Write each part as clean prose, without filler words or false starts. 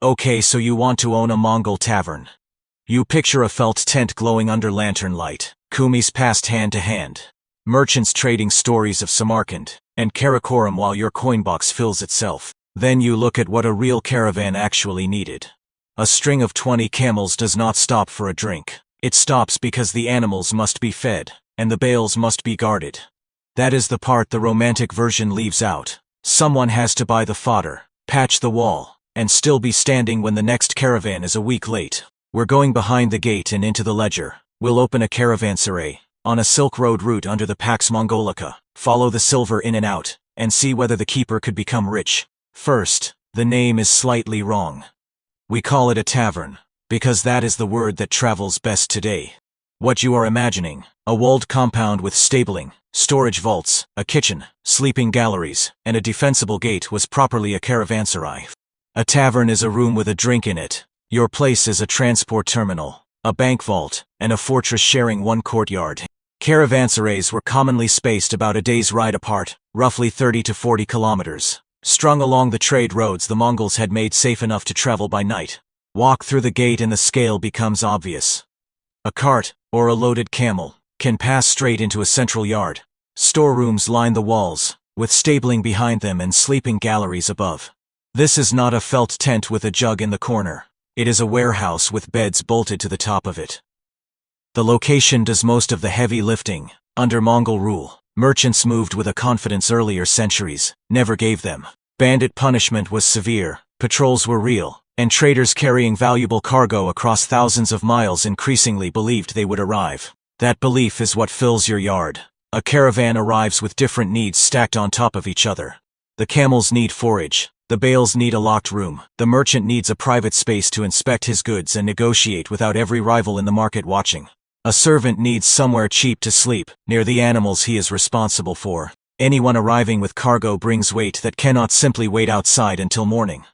Okay, so you want to own a Mongol tavern. You picture a felt tent glowing under lantern light, kumis passed hand to hand, merchants trading stories of Samarkand and Karakoram while your coinbox fills itself. Then you look at what a real caravan actually needed. A string of 20 camels does not stop for a drink. It stops because the animals must be fed, and the bales must be guarded. That is the part the romantic version leaves out. Someone has to buy the fodder, patch the wall, and still be standing when the next caravan is a week late. We're going behind the gate and into the ledger. We'll open a caravanserai on a Silk Road route under the Pax Mongolica, follow the silver in and out, and see whether the keeper could become rich. First, the name is slightly wrong. We call it a tavern, because that is the word that travels best today. What you are imagining, a walled compound with stabling, storage vaults, a kitchen, sleeping galleries, and a defensible gate was properly a caravanserai. A tavern is a room with a drink in it. Your place is a transport terminal, a bank vault, and a fortress sharing one courtyard. Caravanserais were commonly spaced about a day's ride apart, roughly 30 to 40 kilometers. Strung along the trade roads the Mongols had made safe enough to travel by night. Walk through the gate and the scale becomes obvious. A cart, or a loaded camel, can pass straight into a central yard. Storerooms line the walls, with stabling behind them and sleeping galleries above. This is not a felt tent with a jug in the corner. It is a warehouse with beds bolted to the top of it. The location does most of the heavy lifting. Under Mongol rule, merchants moved with a confidence earlier centuries never gave them. Bandit punishment was severe, patrols were real, and traders carrying valuable cargo across thousands of miles increasingly believed they would arrive. That belief is what fills your yard. A caravan arrives with different needs stacked on top of each other. The camels need forage. The bales need a locked room. The merchant needs a private space to inspect his goods and negotiate without every rival in the market watching. A servant needs somewhere cheap to sleep, near the animals he is responsible for. Anyone arriving with cargo brings weight that cannot simply wait outside until morning.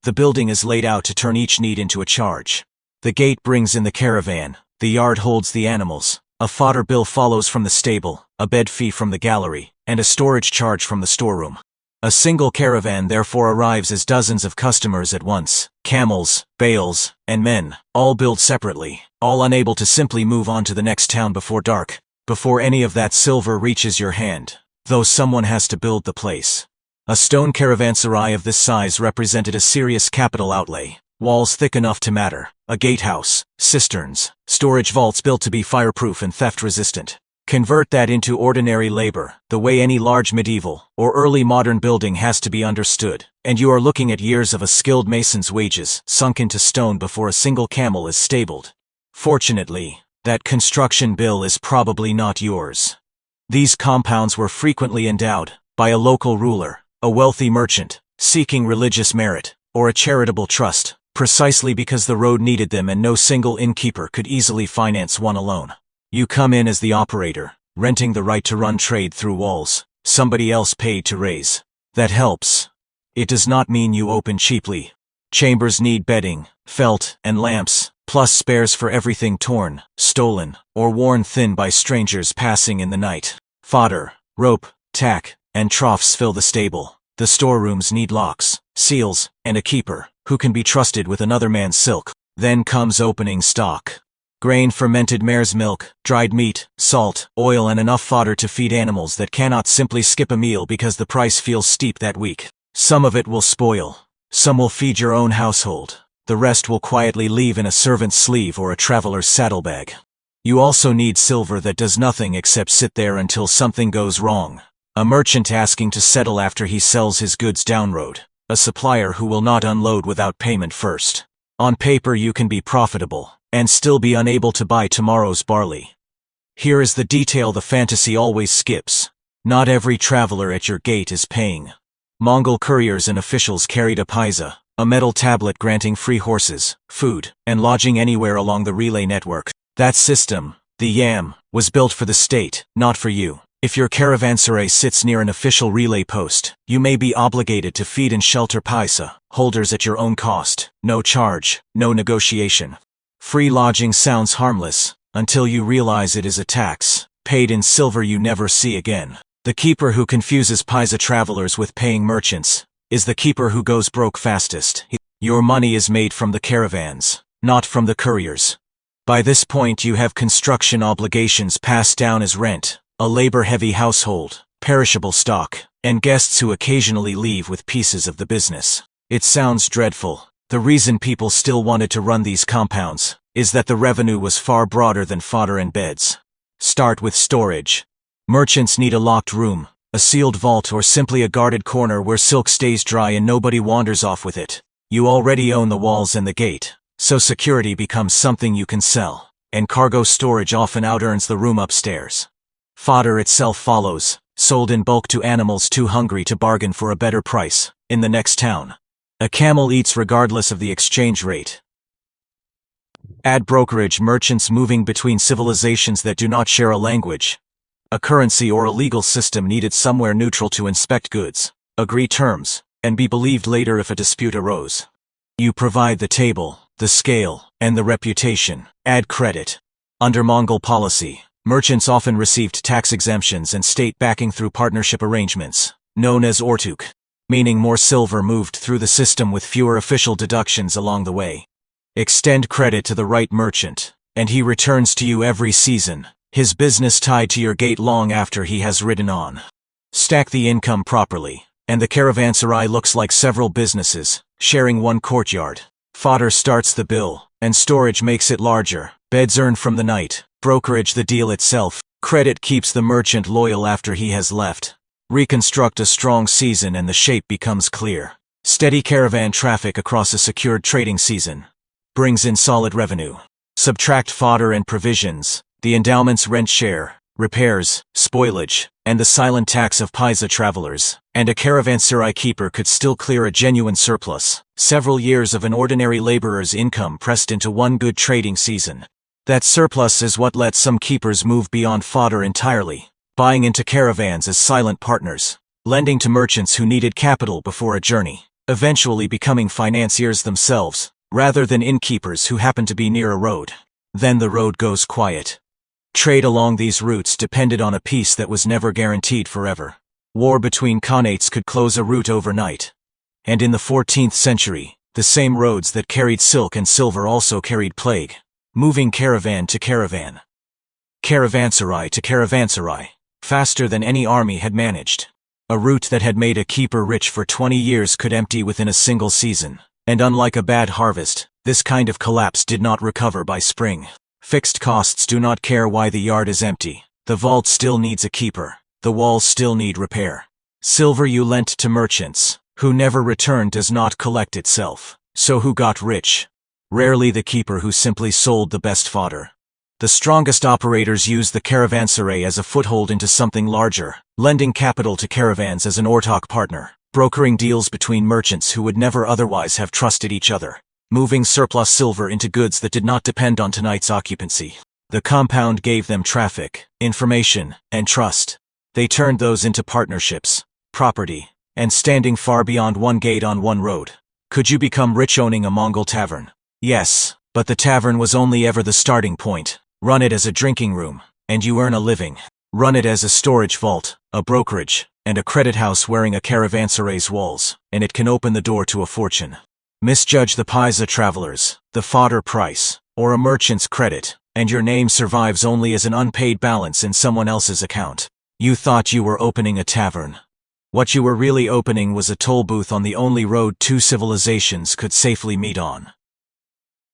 The building is laid out to turn each need into a charge. The gate brings in the caravan. The yard holds the animals. A fodder bill follows from the stable, a bed fee from the gallery, and a storage charge from the storeroom. A single caravan therefore arrives as dozens of customers at once, camels, bales, and men, all billed separately, all unable to simply move on to the next town before dark, before any of that silver reaches your hand, though someone has to build the place. A stone caravanserai of this size represented a serious capital outlay, walls thick enough to matter, a gatehouse, cisterns, storage vaults built to be fireproof and theft-resistant. Convert that into ordinary labor, the way any large medieval or early modern building has to be understood, and you are looking at years of a skilled mason's wages sunk into stone before a single camel is stabled. Fortunately, that construction bill is probably not yours. These compounds were frequently endowed by a local ruler, a wealthy merchant, seeking religious merit, or a charitable trust, precisely because the road needed them and no single innkeeper could easily finance one alone. You come in as the operator, renting the right to run trade through walls, somebody else paid to raise. That helps. It does not mean you open cheaply. Chambers need bedding, felt, and lamps, plus spares for everything torn, stolen, or worn thin by strangers passing in the night. Fodder, rope, tack, and troughs fill the stable. The storerooms need locks, seals, and a keeper, who can be trusted with another man's silk. Then comes opening stock. Grain, fermented mare's milk, dried meat, salt, oil, and enough fodder to feed animals that cannot simply skip a meal because the price feels steep that week. Some of it will spoil. Some will feed your own household. The rest will quietly leave in a servant's sleeve or a traveler's saddlebag. You also need silver that does nothing except sit there until something goes wrong. A merchant asking to settle after he sells his goods downroad. A supplier who will not unload without payment first. On paper you can be profitable and still be unable to buy tomorrow's barley. Here is the detail the fantasy always skips. Not every traveler at your gate is paying. Mongol couriers and officials carried a paisa, a metal tablet granting free horses, food, and lodging anywhere along the relay network. That system, the yam, was built for the state, not for you. If your caravanserai sits near an official relay post, you may be obligated to feed and shelter paisa holders at your own cost. No charge, no negotiation. Free lodging sounds harmless, until you realize it is a tax, paid in silver you never see again. The keeper who confuses paisa travelers with paying merchants is the keeper who goes broke fastest. Your money is made from the caravans, not from the couriers. By this point you have construction obligations passed down as rent, a labor-heavy household, perishable stock, and guests who occasionally leave with pieces of the business. It sounds dreadful. The reason people still wanted to run these compounds is that the revenue was far broader than fodder and beds. Start with storage. Merchants need a locked room, a sealed vault, or simply a guarded corner where silk stays dry and nobody wanders off with it. You already own the walls and the gate, so security becomes something you can sell, and cargo storage often out-earns the room upstairs. Fodder itself follows, sold in bulk to animals too hungry to bargain for a better price, in the next town. A camel eats regardless of the exchange rate. Add brokerage, merchants moving between civilizations that do not share a language, a currency, or a legal system needed somewhere neutral to inspect goods, agree terms, and be believed later if a dispute arose. You provide the table, the scale, and the reputation. Add credit. Under Mongol policy, merchants often received tax exemptions and state backing through partnership arrangements, known as ortuk, meaning more silver moved through the system with fewer official deductions along the way. Extend credit to the right merchant, and he returns to you every season, his business tied to your gate long after he has ridden on. Stack the income properly, and the caravanserai looks like several businesses, sharing one courtyard. Fodder starts the bill, and storage makes it larger. Beds earn from the night, brokerage the deal itself. Credit keeps the merchant loyal after he has left. Reconstruct a strong season and the shape becomes clear. Steady caravan traffic across a secured trading season brings in solid revenue. Subtract fodder and provisions, the endowment's rent share, repairs, spoilage, and the silent tax of paisa travelers, and a caravanserai keeper could still clear a genuine surplus. Several years of an ordinary laborer's income pressed into one good trading season. That surplus is what lets some keepers move beyond fodder entirely, buying into caravans as silent partners, lending to merchants who needed capital before a journey, eventually becoming financiers themselves, rather than innkeepers who happen to be near a road. Then the road goes quiet. Trade along these routes depended on a peace that was never guaranteed forever. War between khanates could close a route overnight. And in the 14th century, the same roads that carried silk and silver also carried plague, moving caravan to caravan, caravanserai to caravanserai, faster than any army had managed. A route that had made a keeper rich for 20 years could empty within a single season. And unlike a bad harvest, this kind of collapse did not recover by spring. Fixed costs do not care why the yard is empty. The vault still needs a keeper. The walls still need repair. Silver you lent to merchants, who never returned, does not collect itself. So who got rich? Rarely the keeper who simply sold the best fodder. The strongest operators use the caravanserai as a foothold into something larger, lending capital to caravans as an ortok partner, brokering deals between merchants who would never otherwise have trusted each other, moving surplus silver into goods that did not depend on tonight's occupancy. The compound gave them traffic, information, and trust. They turned those into partnerships, property, and standing far beyond one gate on one road. Could you become rich owning a Mongol tavern? Yes, but the tavern was only ever the starting point. Run it as a drinking room, and you earn a living. Run it as a storage vault, a brokerage, and a credit house wearing a caravanserai's walls, and it can open the door to a fortune. Misjudge the paisa travelers, the fodder price, or a merchant's credit, and your name survives only as an unpaid balance in someone else's account. You thought you were opening a tavern. What you were really opening was a toll booth on the only road two civilizations could safely meet on.